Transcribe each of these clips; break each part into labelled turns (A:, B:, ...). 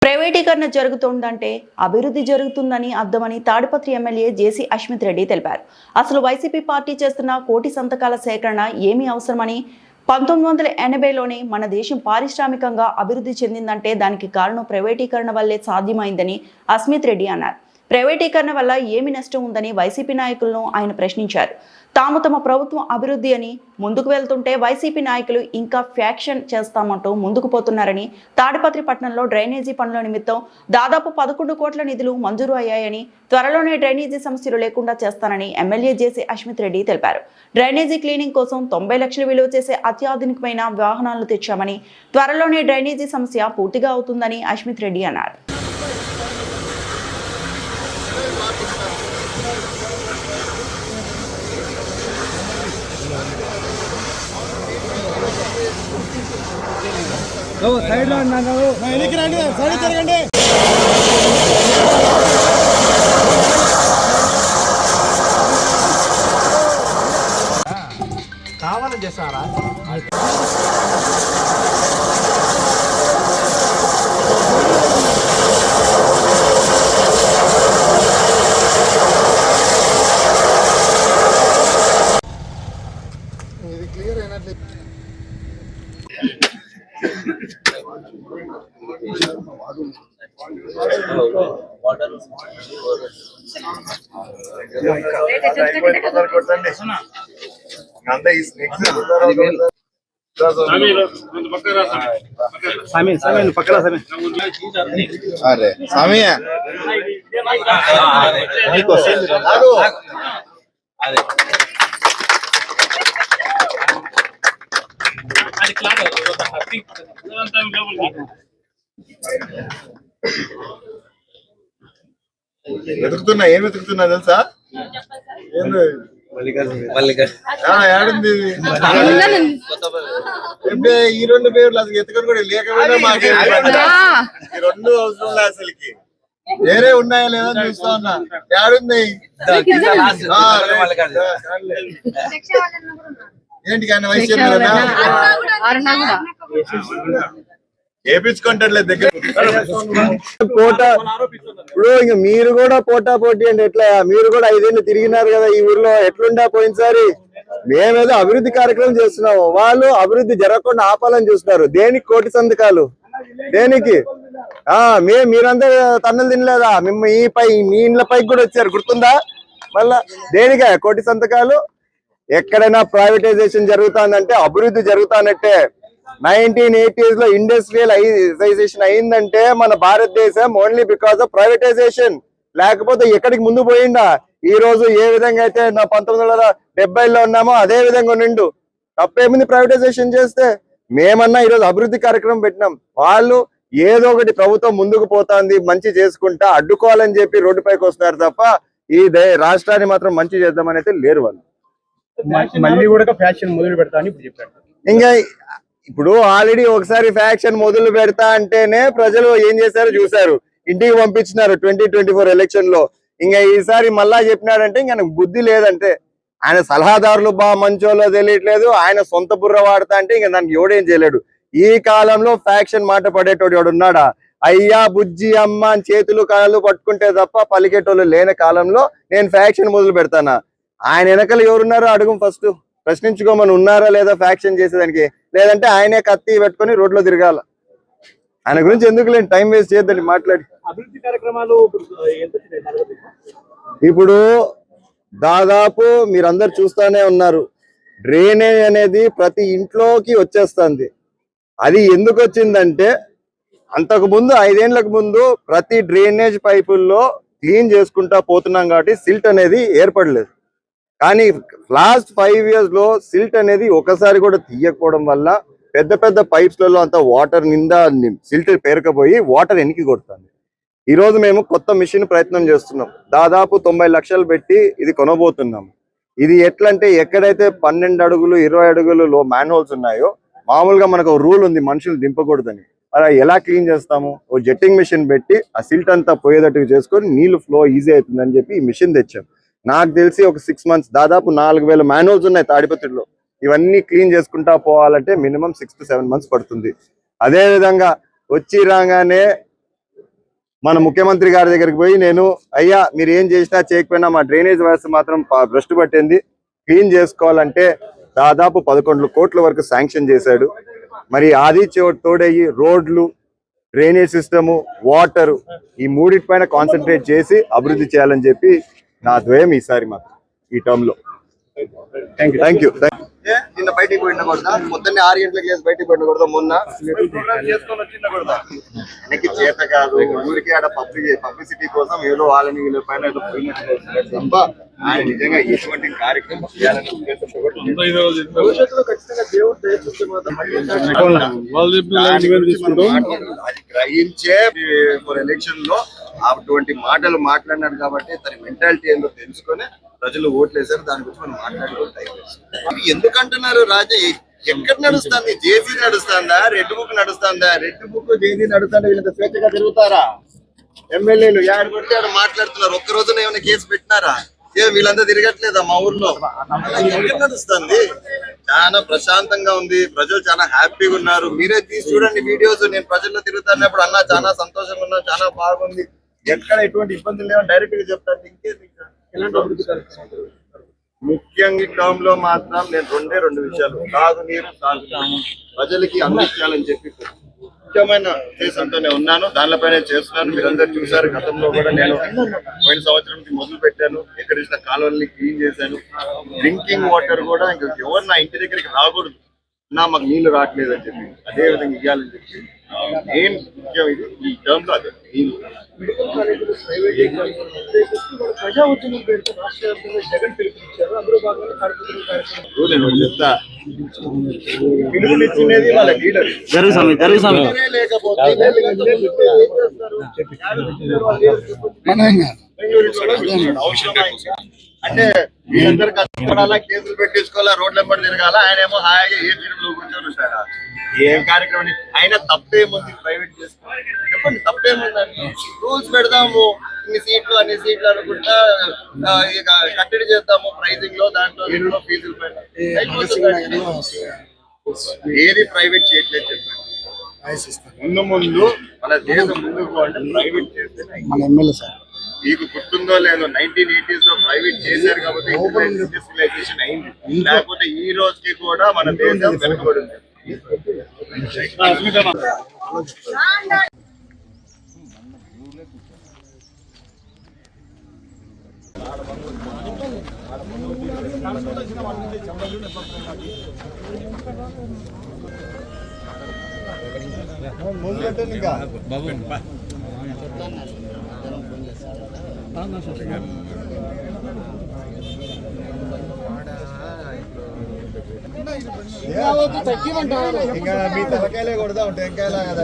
A: ప్రైవేటీకరణ జరుగుతోందంటే అభివృద్ధి జరుగుతుందని అర్థమని తాడిపత్రి ఎమ్మెల్యే జేసీ అశ్మిత్ రెడ్డి తెలిపారు. అసలు వైసీపీ పార్టీ చేస్తున్న కోటి సంతకాల సేకరణ ఏమీ అవసరమని 1980లోనే మన దేశం పారిశ్రామికంగా అభివృద్ధి చెందిందంటే దానికి కారణం ప్రైవేటీకరణ వల్లే సాధ్యమైందని అశ్మిత్ రెడ్డి అన్నారు. ప్రైవేటీకరణ వల్ల ఏమి నష్టం ఉందని వైసీపీ నాయకులను ఆయన ప్రశ్నించారు. తమ ప్రభుత్వం అభివృద్ధి అని ముందుకు వెళ్తుంటే వైసీపీ నాయకులు ఇంకా ఫ్యాక్షన్ చేస్తామంటూ ముందుకు పోతున్నారని, తాడిపత్రి పట్టణంలో డ్రైనేజీ పనుల నిమిత్తం దాదాపు 11 కోట్ల నిధులు మంజూరు అయ్యాయని, త్వరలోనే డ్రైనేజీ సమస్యలు లేకుండా చేస్తానని ఎమ్మెల్యే జేసీ అశ్మిత్ రెడ్డి తెలిపారు. డ్రైనేజీ క్లీనింగ్ కోసం 90 లక్షలు విలువ చేసే అత్యాధునికమైన వాహనాలను తెచ్చామని, త్వరలోనే డ్రైనేజీ సమస్య పూర్తిగా అవుతుందని అశ్మిత్ రెడ్డి అన్నారు.
B: సైడ్ లో అన్నాను ఎన్నికి రండి సైడ్ తిరగండి కావాలని చేస్తారా ఇది క్లియర్ అయినట్లే
C: अरे स्वामी వెతుకుతున్నా ఏం వెతుకుతున్నా తెలుసా ఈ రెండు పేర్లు అసలు ఎత్తుకొని కూడా లేకపోయినా మాకే ఈ రెండు అవసరం లేదు అసలుకి వేరే ఉన్నాయా లేదా చూస్తా ఉన్నా ఏడుంది ఏంటి కానీ వయసు చేపించుకుంటారులే దగ్గర
B: పోటా ఇప్పుడు ఇంక మీరు కూడా పోటా పోటీ అంటే ఎట్లా మీరు కూడా 5 ఏళ్ళు తిరిగినారు కదా ఈ ఊర్లో ఎట్లుండా పోయినసారి మేమేదో అభివృద్ధి కార్యక్రమం చేస్తున్నాము వాళ్ళు అభివృద్ధి జరగకుండా ఆపాలని చూస్తున్నారు దేనికి కోటి సంతకాలు దేనికి మీరంతా తన్నులు తినలేదా మీ ఇండ్ల పైకి కూడా వచ్చారు గుర్తుందా మళ్ళా దేనికా కోటి సంతకాలు ఎక్కడైనా ప్రైవేటైజేషన్ జరుగుతుందంటే అభివృద్ధి జరుగుతానట్టే 1980s లో ఇండస్ట్రియలైజేషన్ అయిందంటే మన భారతదేశం ఓన్లీ బికాస్ ఆఫ్ ప్రైవేటైజేషన్ లేకపోతే ఎక్కడికి ముందు పోయిందా ఈ రోజు ఏ విధంగా అయితే 1970లో ఉన్నామో అదే విధంగా ఉండు తప్పేముంది ప్రైవేటైజేషన్ చేస్తే మేమన్నా ఈరోజు అభివృద్ధి కార్యక్రమం పెట్టినాం వాళ్ళు ఏదో ఒకటి ప్రభుత్వం ముందుకు పోతుంది మంచి చేసుకుంటా అడ్డుకోవాలని చెప్పి రోడ్డు పైకి వస్తున్నారు తప్ప ఈ రాష్ట్రాన్ని మాత్రం మంచి చేద్దామని అయితే లేరు వాళ్ళు
D: మళ్ళీ కూడా ఫ్యాక్షన్ మొదలు పెడతా అని ఇప్పుడు చెప్పారు
B: ఇంకా ఇప్పుడు ఆల్రెడీ ఒకసారి ఫ్యాక్షన్ మొదలు పెడతా అంటేనే ప్రజలు ఏం చేశారో చూసారు ఇంటికి పంపించినారు 2024 ఎలక్షన్ లో ఇంకా ఈసారి మళ్ళా చెప్పినాడంటే ఇంకా బుద్ధి లేదంటే ఆయన సలహాదారులు బాగా మంచోలో తెలియట్లేదు ఆయన సొంత బుర్ర వాడతా అంటే ఇంకా దానికి ఎవడేం చేయలేడు ఈ కాలంలో ఫ్యాక్షన్ మాట పడేటోడు ఎవడున్నాడా అయ్యా బుజ్జి అమ్మ అని చేతులు కాళ్ళు పట్టుకుంటే తప్ప పలికేటోళ్ళు లేని కాలంలో నేను ఫ్యాక్షన్ మొదలు పెడతానా ఆయన వెనకలు ఎవరున్నారో అడుగు ఫస్ట్ ప్రశ్నించుకోమని ఉన్నారా లేదా ఫ్యాక్షన్ చేసేదానికి లేదంటే ఆయనే కత్తి పెట్టుకొని రోడ్లో తిరగాల ఆయన గురించి ఎందుకు లేని టైం వేస్ట్ చేయొద్దని మాట్లాడి
D: అభివృద్ధి కార్యక్రమాలు
B: ఇప్పుడు దాదాపు మీరందరు చూస్తానే ఉన్నారు డ్రైనేజ్ అనేది ప్రతి ఇంట్లోకి వచ్చేస్తుంది అది ఎందుకు వచ్చిందంటే అంతకు ముందు 5 ఏళ్లకు ముందు ప్రతి డ్రైనేజ్ పైపుల్లో క్లీన్ చేసుకుంటా పోతున్నాం కాబట్టి సిల్ట్ అనేది ఏర్పడలేదు కానీ లాస్ట్ 5 years లో సిల్ట్ అనేది ఒకసారి కూడా తీయకపోవడం వల్ల పెద్ద పెద్ద పైప్స్లలో అంతా వాటర్ నిండా సిల్ట్ పేరుకపోయి వాటర్ వెనక్కి కొడుతుంది ఈ రోజు మేము కొత్త మిషన్ ప్రయత్నం చేస్తున్నాం దాదాపు 90 లక్షలు పెట్టి ఇది కొనబోతున్నాం ఇది ఎట్లంటే ఎక్కడైతే 12 అడుగులు 20 అడుగులు మ్యాన్ హోల్స్ ఉన్నాయో మామూలుగా మనకు రూల్ ఉంది మనుషులు దింపకూడదని అలా ఎలా క్లీన్ చేస్తాము ఓ జెట్టింగ్ మిషన్ పెట్టి ఆ సిల్ట్ అంతా పోయేటట్టు చేసుకొని నీళ్లు ఫ్లో ఈజీ అవుతుందని చెప్పి ఈ మిషన్ తెచ్చాం నాకు తెలిసి ఒక 6 months దాదాపు 4000 మాన్యువల్స్ ఉన్నాయి తాడిపత్రిలో ఇవన్నీ క్లీన్ చేసుకుంటా పోవాలంటే మినిమం 6 to 7 months పడుతుంది అదే విధంగా వచ్చి రాగానే మన ముఖ్యమంత్రి గారి దగ్గరికి పోయి నేను అయ్యా మీరు ఏం చేసినా చేయకపోయినా మా డ్రైనేజ్ వ్యవస్థ మాత్రం భ్రష్టు పట్టింది, క్లీన్ చేసుకోవాలంటే దాదాపు 11 కోట్ల వరకు శాంక్షన్ చేశాడు. మరి ఆది తోడయ్యి రోడ్లు, డ్రైనేజ్ సిస్టము, వాటర్ ఈ మూడింటిపైన కాన్సన్ట్రేట్ చేసి అభివృద్ధి చేయాలని చెప్పి నా ద్వయం ఈసారి మాత్రం ఈ టర్మ్ లో. Thank you. నిన్న బయటికి పోయినకూడదా, పొద్దున్నే 6 గంటలకు లేసి బయటికి పోయినకూడదా, మొన్న చేసుకొని వచ్చినకూడదా? எனக்கு చేత కాదు, ఊరికి ఆడ పబ్లిసిటీ కోసం ఏదో వాళ్ళని వీళ్ళ పైన ఏదో పోయినట్టు తప్ప ఆయన నిజంగా ఎటువంటి కార్యక్రమం చేయాలని ఉద్దేశంతో అది గ్రహించే ఎలక్షన్ లో అటువంటి మాటలు మాట్లాడినాడు కాబట్టి తన మెంటాలిటీ ఏందో తెలుసుకొని ప్రజలు ఓట్లు వేశారు. దాని గురించి మనం మాట్లాడుకుంటాం. ఎందుకంటున్నారు రాజా, ఎక్కడ నడుస్తుంది? జేసీ నడుస్తుందా, రెడ్ బుక్ నడుస్తుందా? రెడ్ బుక్ జేసీ నడుస్తుందా? వీళ్ళంత స్వేచ్ఛగా తిరుగుతారా? ఎమ్మెల్యేలు యాడ కొడితే ఆడ మాట్లాడుతున్నారు. ఒక్క రోజున ఏమైనా కేసు పెట్టినారా? వీళ్ళంతా తిరగట్లేదా మా ఊర్లో? ఎక్కడ నడుస్తుంది? చాలా ప్రశాంతంగా ఉంది, ప్రజలు చాలా హ్యాపీగా ఉన్నారు. మీరే తీసి చూడండి వీడియోస్. నేను ప్రజల్లో తిరుగుతున్నప్పుడు అన్న చాలా సంతోషంగా ఉన్నా, చాలా బాగుంది, ఎక్కడ ఎటువంటి ఇబ్బందులు లేవని డైరెక్ట్ గా చెప్తాను. ఇంకేది ముఖ్యంగా టర్మ్ లో మాత్రం నేను రెండు విషయాలు, తాగునీరు, ప్రజలకి అందించాలని చెప్పి ముఖ్యమైన ఉద్దేశంతోనే ఉన్నాను. దానిపైన చేస్తున్నాను. మీరందరూ చూసారు, గతంలో కూడా నేను పోయిన సంవత్సరానికి మొదలు పెట్టాను. ఎక్కడ ఇచ్చిన కాలువల్ని క్లీన్ చేశాను. డ్రింకింగ్ వాటర్ కూడా ఇంకా ఎవరు నా ఇంటి దగ్గరికి రాకూడదు, మాకు నీళ్లు రావట్లేదు అని చెప్పి అదే విధంగా ఇవ్వాలని చెప్పి మెయిన్ ముఖ్యం ఇది ఈ టర్మ్ లో. అదే నేను చెప్తా, పిలుపునిచ్చినది వాళ్ళ లీడర్. అంటే వీళ్ళందరూ కష్టపడాలా, కేసులు పెట్టించుకోవాలా, రోడ్ల వెంబడి తిరగాల, ఆయన ఏమో హాయిగా ఏ తీరులో కూర్చొని ఉంటాడా? ఏం కార్యక్రమం అయినా తప్పేముంది? ప్రైవేట్ చేసుకోవాలి చెప్పండి, తప్పేముందని రూల్స్ పెడదాము. ఇన్ని సీట్లు అన్ని సీట్లు అనుకుంటా కట్టడి చేద్దాము ప్రైజింగ్ లో, దాంట్లో ఫీజుల పైన. ఏది ప్రైవేట్ చేయట్లేదు చెప్పండి. ముందు మన దేశం ముందుకు అంటే ప్రైవేట్ చేస్తే మన ఎమ్మెల్యే సార్ మీకు గుర్తుందో లేదో 1980s లో ప్రైవేట్ చేశారు కాబట్టి ఇండస్ట్రియలైజేషన్ అయింది. లేకపోతే ఈ రోజుకి కూడా మన దేశం వెనుకబడి ఉంది. ఇంకా మీ తలకాయలే కొడతా ఉంటాయి, ఎంకాయలా కదా.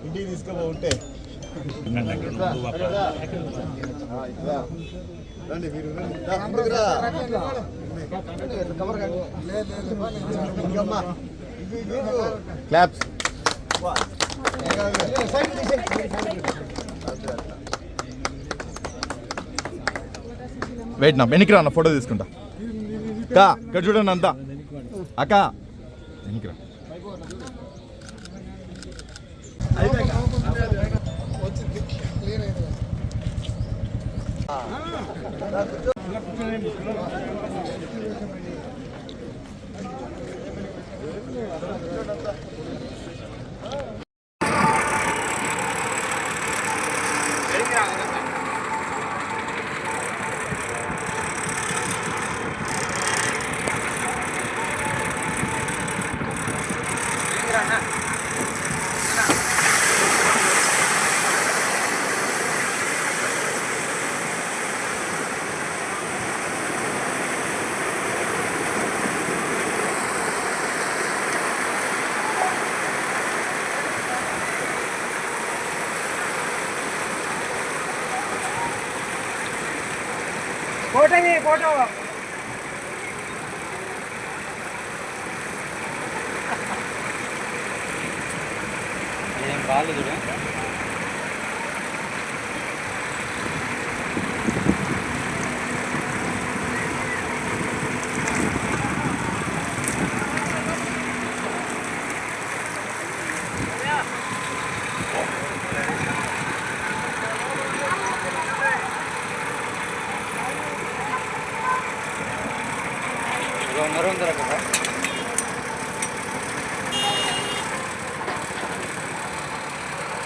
B: ఇంటికి తీసుకోబోంటే రండి మీరు క్లాప్స్.
E: వెయిట్ నా వెనక్కి రా, ఫోటో తీసుకుంటా. అక్క ఇక్కడ చూడండి అంతా, అక్క వెనక్కి రా.
D: ఫోటో
F: ఏం బాగాలేదు చూడు. మరో ఉందరా కదా.